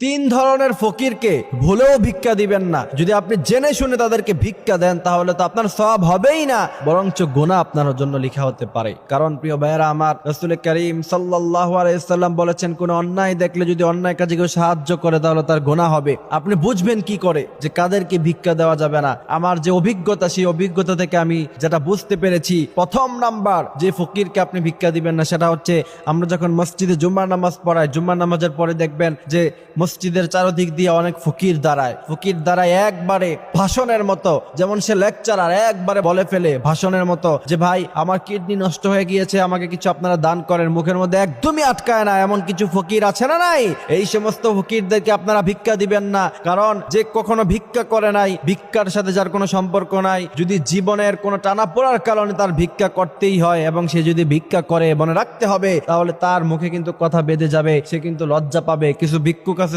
তিন ধরনের ফকিরকে ভুলেও ভিক্ষা দিবেন না। যদি আপনি জেনে শুনে তাদেরকে ভিক্ষা দেন তাহলে তো আপনার সওয়াব হবেই না, বরঞ্চ গুনাহ আপনার জন্য লেখা হতে পারে। কারণ প্রিয় ভাইয়েরা আমার, রাসূল করিম সাল্লাল্লাহু আলাইহি সাল্লাম বলেছেন, কোন অন্যায় দেখলে যদি অন্যায় কাজে কেউ সাহায্য করে তাহলে তার গুনাহ হবে। আপনি বুঝবেন কি করে যে কাদেরকে ভিক্ষা দেওয়া যাবে না? আমার যে অভিজ্ঞতা, সেই অভিজ্ঞতা থেকে আমি যেটা বুঝতে পেরেছি, প্রথম নাম্বার যে ফকিরকে আপনি ভিক্ষা দিবেন না সেটা হচ্ছে, আমরা যখন মসজিদে জুম্মার নামাজ পড়াই, জুম্মার নামাজের পরে দেখবেন যে মসজিদের চারদিক দিয়ে অনেক ফকির দাঁড়ায় একবারে ভাষণের মতো, যেমন সে লেকচারার, একবারে বলে ফেলে ভাষণের মতো যে ভাই আমার কিডনি নষ্ট হয়ে গিয়েছে, আমাকে কিছু আপনারা দান করেন। মুখের মধ্যে একদমই আটকায় না, এমন কিছু ফকির আছে না নাই? এই সমস্ত ফকিরদেরকে আপনারা ভিক্ষা দিবেন না। কারণ যে কখনো ভিক্ষা করে নাই, ভিক্ষার সাথে যার কোনো সম্পর্ক নাই, যদি জীবনের কোনো টানা পড়ার কারণে তার ভিক্ষা করতেই হয় এবং সে যদি ভিক্ষা করে, মনে রাখতে হবে, তাহলে তার মুখে কিন্তু কথা বেঁধে যাবে, সে কিন্তু লজ্জা পাবে। কিছু ভিক্ষুক আছে